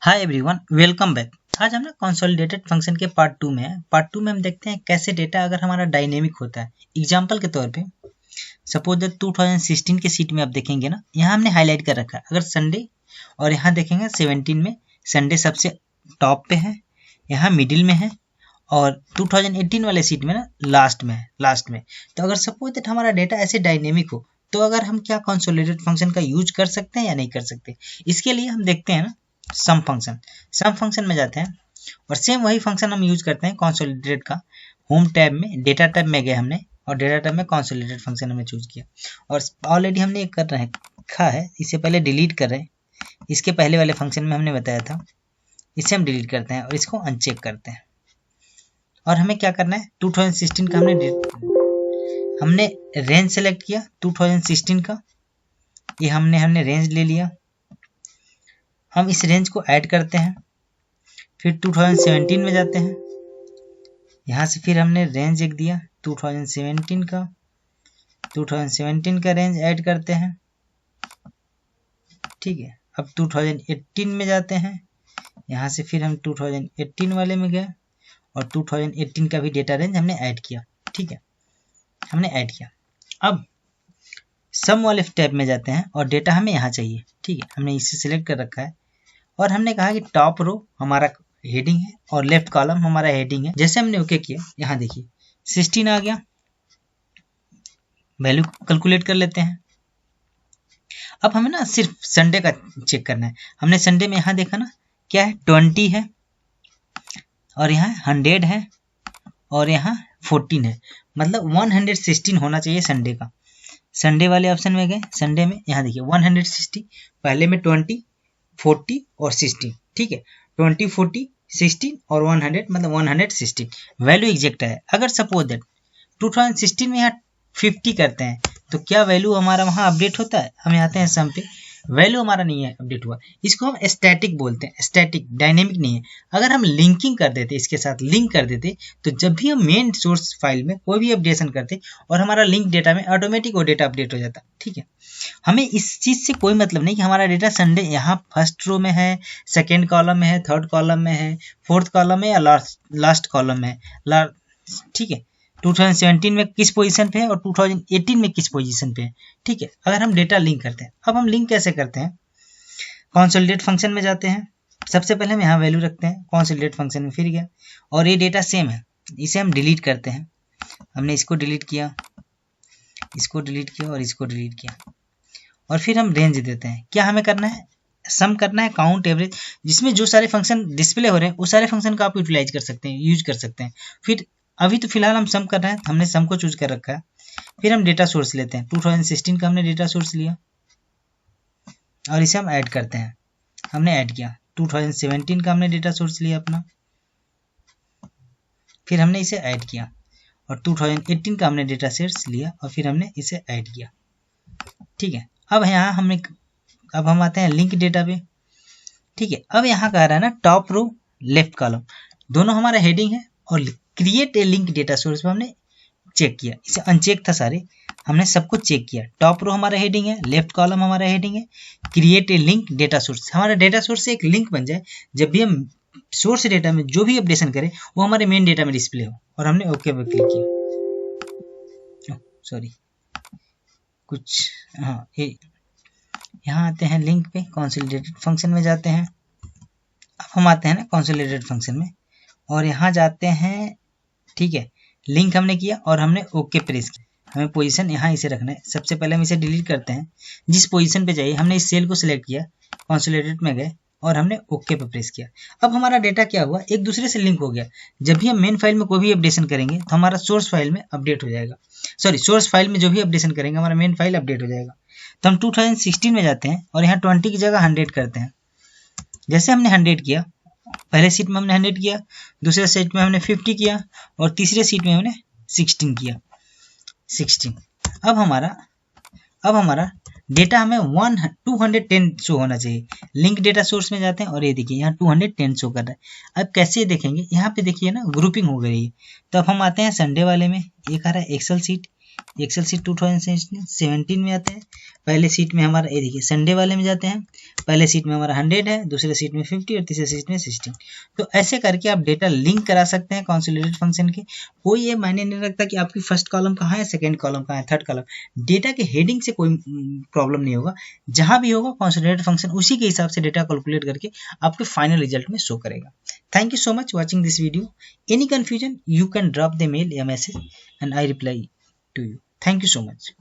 Hi everyone, welcome back. आज हम ना कंसोलिडेटेड फंक्शन के पार्ट 2 में है। पार्ट 2 में हम देखते हैं कैसे डेटा अगर हमारा डायनेमिक होता है। एग्जांपल के तौर पे सपोज दैट 2016 के सीट में आप देखेंगे ना, यहाँ हमने हाईलाइट कर रखा है अगर संडे, और यहाँ देखेंगे 17 में संडे सबसे टॉप पे है, यहाँ मिडिल में है, और 2018 वाले सीट में ना लास्ट में है, लास्ट में। तो अगर सपोज दैट हमारा डेटा ऐसे डायनेमिक हो तो अगर हम क्या कंसोलिडेटेड फंक्शन का यूज कर सकते हैं या नहीं कर सकते, इसके लिए हम देखते हैं ना सम फंक्शन में जाते हैं और सेम वही फंक्शन हम यूज करते हैं कंसोलिडेटेड का। होम टैब में डेटा टैब में गए हमने और डेटा टैब में कंसोलिडेटेड फंक्शन हमने चूज किया और ऑलरेडी हमने कर रखा है, इससे पहले डिलीट कर रहे हैं। इसके पहले वाले फंक्शन में हमने बताया था, इसे हम डिलीट करते हैं और इसको अनचेक करते हैं। और हमें क्या करना है, 2016 का हमने रेंज सेलेक्ट किया 2016 का, ये हमने रेंज ले लिया। हम इस रेंज को ऐड करते हैं, फिर 2017 में जाते हैं, यहाँ से फिर हमने रेंज एक दिया 2017 का, 2017 का रेंज ऐड करते हैं। ठीक है, अब 2018 में जाते हैं, यहाँ से फिर हम 2018 वाले में गए और 2018 का भी डेटा रेंज हमने ऐड किया। ठीक है, हमने ऐड किया। अब सम वाले टैब में जाते हैं और डेटा हमें यहाँ चाहिए। ठीक है, हमने इसे सिलेक्ट कर रखा है और हमने कहा कि टॉप रो हमारा हेडिंग है और लेफ्ट कॉलम हमारा हेडिंग है। जैसे हमने ओके किया, यहाँ देखिए 16 आ गया। वैल्यू कैलकुलेट कर लेते हैं। अब हमें ना सिर्फ संडे का चेक करना है। हमने संडे में यहाँ देखा ना क्या है, 20 है और यहाँ 100 है और यहाँ 14 है, मतलब 116 होना चाहिए संडे का। संडे वाले ऑप्शन में गए, संडे में यहाँ देखिए 160, पहले में 20, 40 और 16। ठीक है, 20, 40, 16 और 100 मतलब 116 वैल्यू एग्जैक्ट है। अगर सपोज दैट 2016 में यहाँ 50 करते हैं तो क्या वैल्यू हमारा वहाँ अपडेट होता है? हमें आते हैं सम पे, वैल्यू हमारा नहीं है अपडेट हुआ। इसको हम स्टैटिक बोलते हैं, स्टैटिक, डायनेमिक नहीं है। अगर हम लिंकिंग कर देते, इसके साथ लिंक कर देते, तो जब भी हम मेन सोर्स फाइल में कोई भी अपडेशन करते और हमारा लिंक डेटा में ऑटोमेटिक वो डेटा अपडेट हो जाता। ठीक है, हमें इस चीज़ से कोई मतलब नहीं कि हमारा डेटा संडे यहाँ फर्स्ट रो में है, सेकेंड कॉलम में है, थर्ड कॉलम में है, फोर्थ कॉलम में या लास्ट कॉलम में है। ठीक है, 2017 में किस पोजीशन पे है और 2018 में किस पोजीशन पे है। ठीक है, अगर हम डेटा लिंक करते हैं, अब हम लिंक कैसे करते हैं, कंसोलिडेट फंक्शन में जाते हैं। सबसे पहले हम यहाँ वैल्यू रखते हैं कंसोलिडेट फंक्शन में, फिर गया और ये डेटा सेम है, इसे हम डिलीट करते हैं। हमने इसको डिलीट किया, इसको डिलीट किया और इसको डिलीट किया और फिर हम रेंज देते हैं। क्या हमें करना है, सम करना है, काउंट, एवरेज, जिसमें जो सारे फंक्शन डिस्प्ले हो रहे हैं उस सारे फंक्शन का आप यूटिलाइज कर सकते हैं, यूज कर सकते हैं। फिर अभी तो फिलहाल हम सम कर रहे हैं, हमने सम को चूज कर रखा है। फिर हम डेटा सोर्स लेते हैं, 2016 का हमने डेटा सोर्स लिया और इसे हम ऐड करते हैं। हमने ऐड किया, 2017 का हमने डेटा सोर्स लिया अपना, फिर हमने इसे ऐड किया और 2018 का हमने डेटा सोर्स लिया और फिर हमने इसे ऐड किया। ठीक है, अब यहाँ अब हम आते हैं लिंक डेटा पे। ठीक है, अब यहाँ कह रहा है ना टॉप रो लेफ्ट कॉलम दोनों हमारा हेडिंग है और create a link data source पे हमने चेक किया, इसे अनचेक था सारे, हमने सबको चेक किया। टॉप रो हमारा हेडिंग है, लेफ्ट कॉलम हमारा हेडिंग है, create a link data source, हमारा डेटा सोर्स से एक लिंक बन जाए, जब भी हम सोर्स डेटा में जो भी अपडेशन करें वो हमारे मेन डेटा में डिस्प्ले हो। और हमने ओके पे क्लिक किया। सॉरी कुछ, हाँ, यहाँ आते हैं लिंक पे, कंसोलिडेटेड फंक्शन में जाते हैं। अब हम आते हैं ना कंसोलिडेटेड फंक्शन में और यहाँ जाते हैं। ठीक है, लिंक हमने किया और हमने ओके प्रेस किया। हमें पोजीशन यहाँ इसे रखना है। सबसे पहले हम इसे डिलीट करते हैं, जिस पोजीशन पे चाहिए हमने इस सेल को सिलेक्ट किया, कंसोलिडेटेड में गए और हमने ओके पे प्रेस किया। अब हमारा डेटा क्या हुआ, एक दूसरे से लिंक हो गया। जब भी हम मेन फाइल में कोई भी अपडेशन करेंगे तो हमारा सोर्स फाइल में अपडेट हो जाएगा, सॉरी सोर्स फाइल में जो भी अपडेशन करेंगे हमारा मेन फाइल अपडेट हो जाएगा। तो हम 2016 में जाते हैं और यहाँ 20 की जगह 100 करते हैं। जैसे हमने 100 किया, पहले सीट में हमने 100 किया, दूसरे सीट में हमने 50 किया और तीसरे सीट में हमने 16 किया, 16। अब हमारा डेटा हमें 210 शो होना चाहिए। लिंक डेटा सोर्स में जाते हैं और ये देखिए यहाँ 210 शो कर रहा है। अब कैसे देखेंगे, यहाँ पे देखिए ना ग्रुपिंग हो गई है। तो अब हम आते हैं संडे वाले में, एक आ रहा है एक्सेल सीट, एक्सेल सीट 2017 में आते हैं। पहले सीट में हमारा ये देखिए संडे वाले में जाते हैं, पहले सीट में हमारा 100 है, दूसरे सीट में 50 और तीसरे सीट में 16। तो ऐसे करके आप डेटा लिंक करा सकते हैं कंसोलिडेटेड फंक्शन के। कोई ये मायने नहीं रखता कि आपकी फर्स्ट कॉलम कहाँ है, सेकेंड कॉलम कहाँ है, थर्ड कॉलम। डेटा के हेडिंग से कोई प्रॉब्लम नहीं होगा, जहां भी होगा कंसोलिडेटेड फंक्शन उसी के हिसाब से डेटा कैलकुलेट करके आपके फाइनल रिजल्ट में शो करेगा। Thank you so much watching this video. Any confusion you can drop the mail या message and I reply to you. Thank you so much.